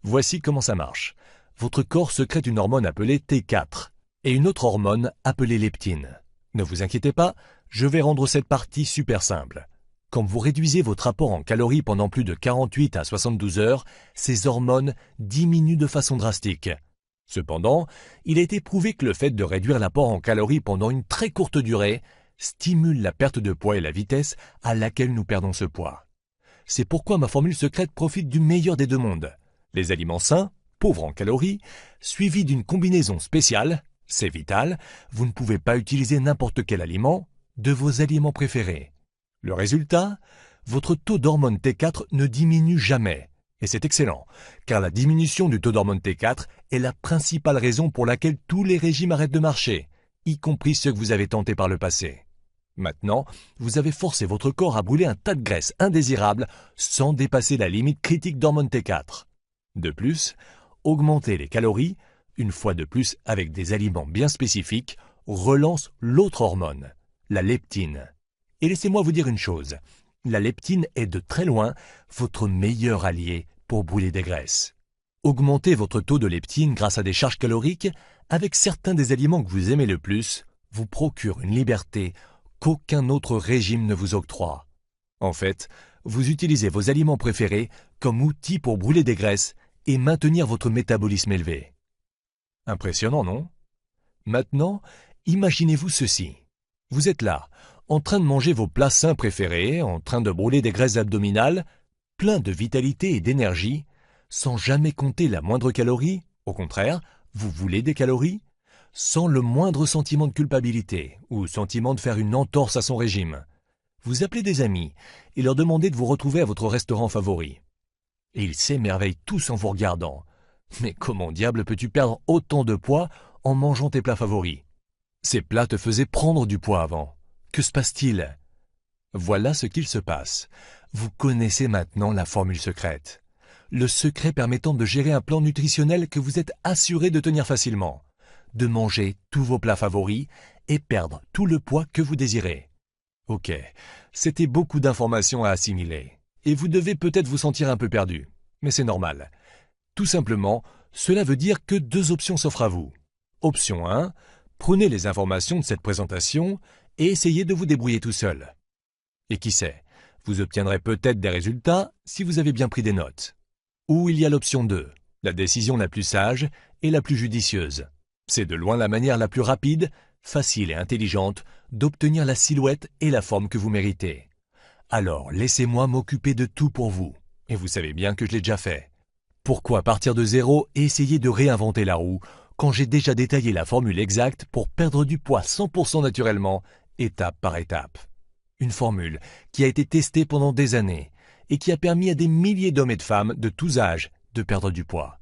Voici comment ça marche. Votre corps sécrète une hormone appelée T4 et une autre hormone appelée leptine. Ne vous inquiétez pas, je vais rendre cette partie super simple. Quand vous réduisez votre apport en calories pendant plus de 48 à 72 heures, ces hormones diminuent de façon drastique. Cependant, il a été prouvé que le fait de réduire l'apport en calories pendant une très courte durée stimule la perte de poids et la vitesse à laquelle nous perdons ce poids. C'est pourquoi ma formule secrète profite du meilleur des deux mondes. Les aliments sains, pauvres en calories, suivis d'une combinaison spéciale, c'est vital, vous ne pouvez pas utiliser n'importe quel aliment, de vos aliments préférés. Le résultat, votre taux d'hormone T4 ne diminue jamais. Et c'est excellent, car la diminution du taux d'hormone T4 est la principale raison pour laquelle tous les régimes arrêtent de marcher, y compris ceux que vous avez tentés par le passé. Maintenant, vous avez forcé votre corps à brûler un tas de graisse indésirable sans dépasser la limite critique d'hormone T4. De plus, augmenter les calories, une fois de plus avec des aliments bien spécifiques, relance l'autre hormone, la leptine. Et laissez-moi vous dire une chose, la leptine est de très loin votre meilleur allié pour brûler des graisses. Augmentez votre taux de leptine grâce à des charges caloriques avec certains des aliments que vous aimez le plus vous procure une liberté qu'aucun autre régime ne vous octroie. En fait, vous utilisez vos aliments préférés comme outil pour brûler des graisses et maintenir votre métabolisme élevé. Impressionnant, non? Maintenant, imaginez-vous ceci. Vous êtes là, en train de manger vos plats sains préférés, en train de brûler des graisses abdominales, plein de vitalité et d'énergie, sans jamais compter la moindre calorie, au contraire, vous voulez des calories, sans le moindre sentiment de culpabilité ou sentiment de faire une entorse à son régime. Vous appelez des amis et leur demandez de vous retrouver à votre restaurant favori. Et ils s'émerveillent tous en vous regardant. Mais comment diable peux-tu perdre autant de poids en mangeant tes plats favoris? Ces plats te faisaient prendre du poids avant. Que se passe-t-il? Voilà ce qu'il se passe. Vous connaissez maintenant la formule secrète. Le secret permettant de gérer un plan nutritionnel que vous êtes assuré de tenir facilement, de manger tous vos plats favoris et perdre tout le poids que vous désirez. Ok, c'était beaucoup d'informations à assimiler, et vous devez peut-être vous sentir un peu perdu, mais c'est normal. Tout simplement, cela veut dire que deux options s'offrent à vous. Option 1, prenez les informations de cette présentation et essayez de vous débrouiller tout seul. Et qui sait, vous obtiendrez peut-être des résultats si vous avez bien pris des notes. Ou il y a l'option 2, la décision la plus sage et la plus judicieuse. C'est de loin la manière la plus rapide, facile et intelligente d'obtenir la silhouette et la forme que vous méritez. Alors, laissez-moi m'occuper de tout pour vous. Et vous savez bien que je l'ai déjà fait. Pourquoi partir de zéro et essayer de réinventer la roue quand j'ai déjà détaillé la formule exacte pour perdre du poids 100% naturellement, étape par étape? Une formule qui a été testée pendant des années et qui a permis à des milliers d'hommes et de femmes de tous âges de perdre du poids.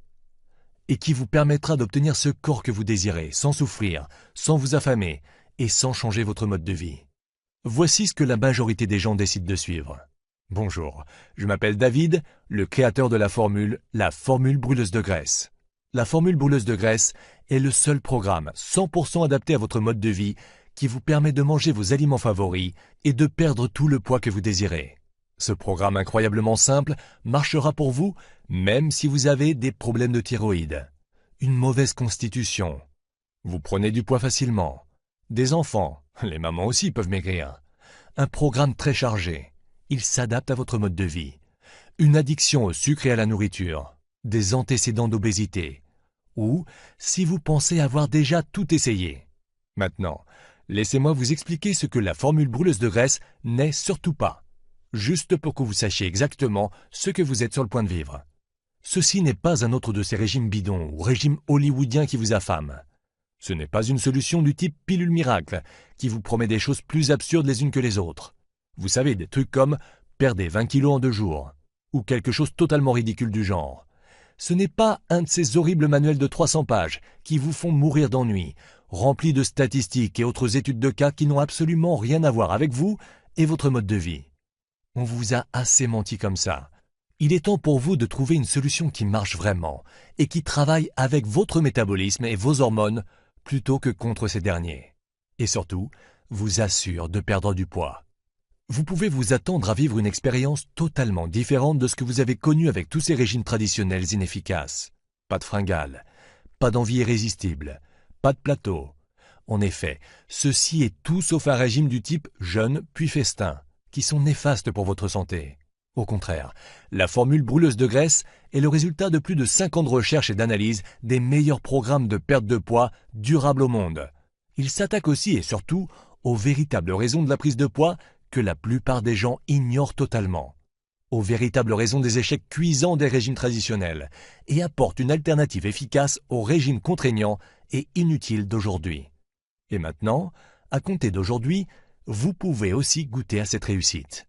Et qui vous permettra d'obtenir ce corps que vous désirez, sans souffrir, sans vous affamer et sans changer votre mode de vie. Voici ce que la majorité des gens décident de suivre. Bonjour, je m'appelle David, le créateur de la formule brûleuse de graisse. La formule brûleuse de graisse est le seul programme 100% adapté à votre mode de vie qui vous permet de manger vos aliments favoris et de perdre tout le poids que vous désirez. Ce programme incroyablement simple marchera pour vous même si vous avez des problèmes de thyroïde, une mauvaise constitution, vous prenez du poids facilement, des enfants, les mamans aussi peuvent maigrir, un programme très chargé, il s'adapte à votre mode de vie, une addiction au sucre et à la nourriture, des antécédents d'obésité, ou si vous pensez avoir déjà tout essayé. Maintenant, laissez-moi vous expliquer ce que la formule brûleuse de graisse n'est surtout pas. Juste pour que vous sachiez exactement ce que vous êtes sur le point de vivre. Ceci n'est pas un autre de ces régimes bidons ou régimes hollywoodiens qui vous affament. Ce n'est pas une solution du type pilule miracle qui vous promet des choses plus absurdes les unes que les autres. Vous savez, des trucs comme perdez 20 kilos en 2 jours ou quelque chose totalement ridicule du genre. Ce n'est pas un de ces horribles manuels de 300 pages qui vous font mourir d'ennui, remplis de statistiques et autres études de cas qui n'ont absolument rien à voir avec vous et votre mode de vie. On vous a assez menti comme ça. Il est temps pour vous de trouver une solution qui marche vraiment et qui travaille avec votre métabolisme et vos hormones plutôt que contre ces derniers. Et surtout, vous assure de perdre du poids. Vous pouvez vous attendre à vivre une expérience totalement différente de ce que vous avez connu avec tous ces régimes traditionnels inefficaces. Pas de fringales, pas d'envie irrésistible, pas de plateau. En effet, ceci est tout sauf un régime du type jeûne puis festin, qui sont néfastes pour votre santé. Au contraire, la formule brûleuse de graisse est le résultat de plus de 5 ans de recherche et d'analyse des meilleurs programmes de perte de poids durables au monde. Il s'attaque aussi et surtout aux véritables raisons de la prise de poids que la plupart des gens ignorent totalement, aux véritables raisons des échecs cuisants des régimes traditionnels, et apporte une alternative efficace aux régimes contraignants et inutiles d'aujourd'hui. Et maintenant, à compter d'aujourd'hui, vous pouvez aussi goûter à cette réussite.